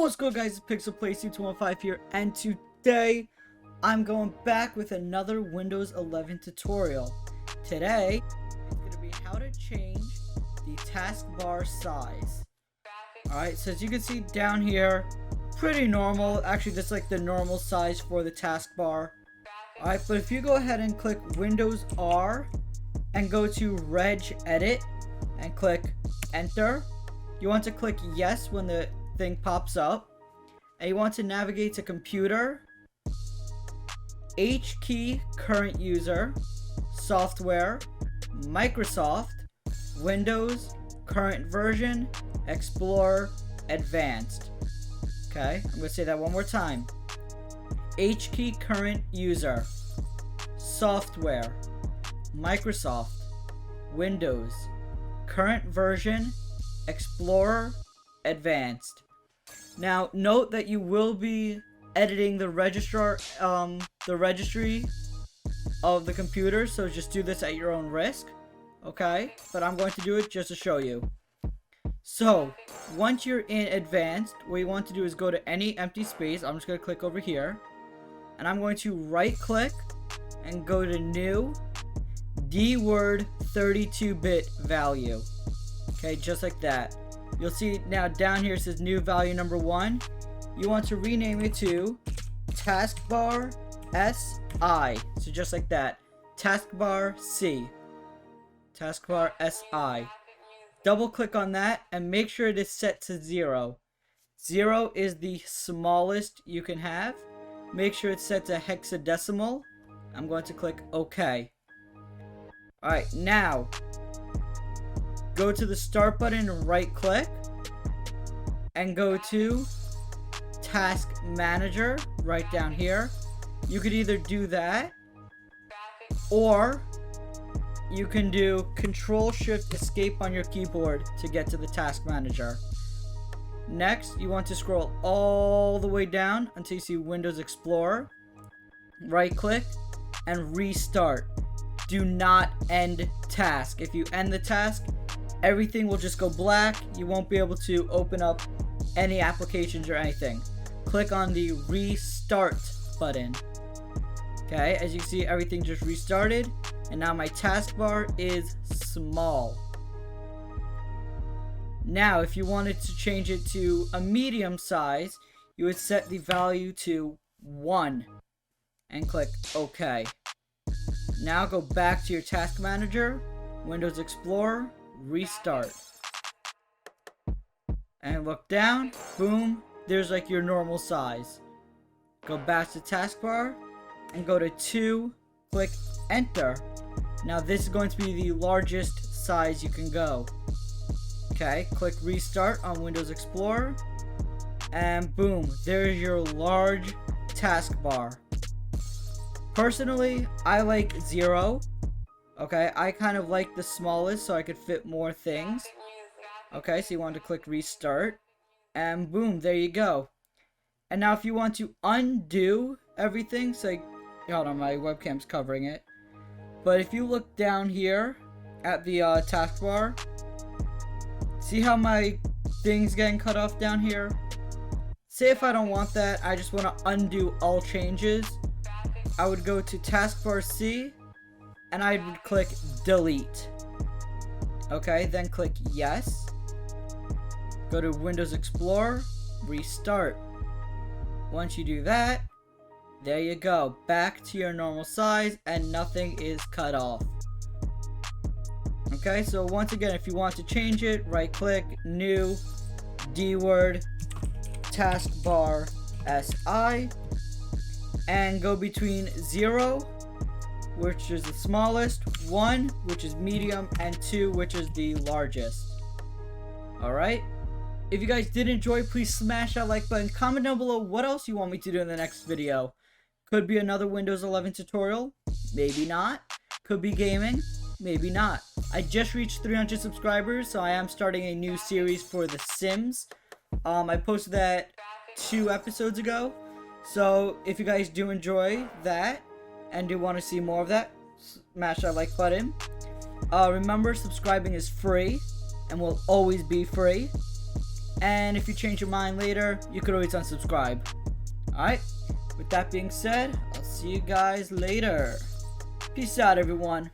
What's good, guys? It's Pixel Play 215 here, and today I'm going back with another Windows 11 tutorial. Today it's going to be how to change the taskbar size. Alright, so as you can see down here, pretty normal. Actually, that's like the normal size for the taskbar. Alright, but if you go ahead and click Windows R and go to Reg Edit and click Enter, you want to click Yes when the thing pops up, and you want to navigate to Computer, H key, Current User, Software, Microsoft, Windows, Current Version, Explorer, Advanced. Okay, I'm going to say that one more time. H key, Current User, Software, Microsoft, Windows, Current Version, Explorer, Advanced. Now note that you will be editing the registry of the computer, so just do this at your own risk, okay? But I'm going to do it just to show you. So once you're in Advanced, what you want to do is go to any empty space. I'm just going to click over here, and I'm going to right click and go to New D-Word 32-bit value. Okay, just like that. You'll see now down here it says new value number 1. You want to rename it to Taskbar SI. So just like that. Taskbar C. Taskbar SI. Double click on that and make sure it is set to 0. 0 is the smallest you can have. Make sure it's set to hexadecimal. I'm going to click OK. Alright, now go to the Start button and right click and go to Task Manager right down here. You could either do that, or you can do Control Shift Escape on your keyboard to get to the Task Manager. Next, you want to scroll all the way down until you see Windows Explorer. Right click and restart. Do not end task. If you end the task, everything will just go black. You won't be able to open up any applications or anything. Click on the Restart button. Okay, as you can see, everything just restarted, and now my taskbar is small. Now, if you wanted to change it to a medium size, you would set the value to 1 and click OK. Now go back to your Task Manager, Windows Explorer, restart, and look down. Boom, there's like your normal size. Go back to taskbar and go to 2, click Enter. Now this is going to be the largest size you can go. Okay, click Restart on Windows Explorer, and boom, there's your large taskbar. Personally, I like 0. Okay, I kind of like the smallest so I could fit more things. Okay, so you want to click Restart, and boom, there you go. And now if you want to undo everything, so hold on, my webcam's covering it. But if you look down here at the taskbar, see how my thing's getting cut off down here? Say if I don't want that, I just want to undo all changes. I would go to Taskbar C, and I would click Delete. Okay, then click Yes. Go to Windows Explorer, Restart. Once you do that, there you go. Back to your normal size, and nothing is cut off. Okay, so once again, if you want to change it, right click, New, D-Word, Taskbar SI, and go between 0, which is the smallest, 1, which is medium, and 2, which is the largest. Alright, if you guys did enjoy, please smash that like button. Comment down below what else you want me to do in the next video. Could be another Windows 11 tutorial, maybe not. Could be gaming, maybe not. I just reached 300 subscribers, so I am starting a new series for The Sims. I posted that 2 episodes ago. So if you guys do enjoy that and do want to see more of that, smash that like button. Remember, subscribing is free and will always be free. And if you change your mind later, you could always unsubscribe. Alright, with that being said, I'll see you guys later. Peace out, everyone.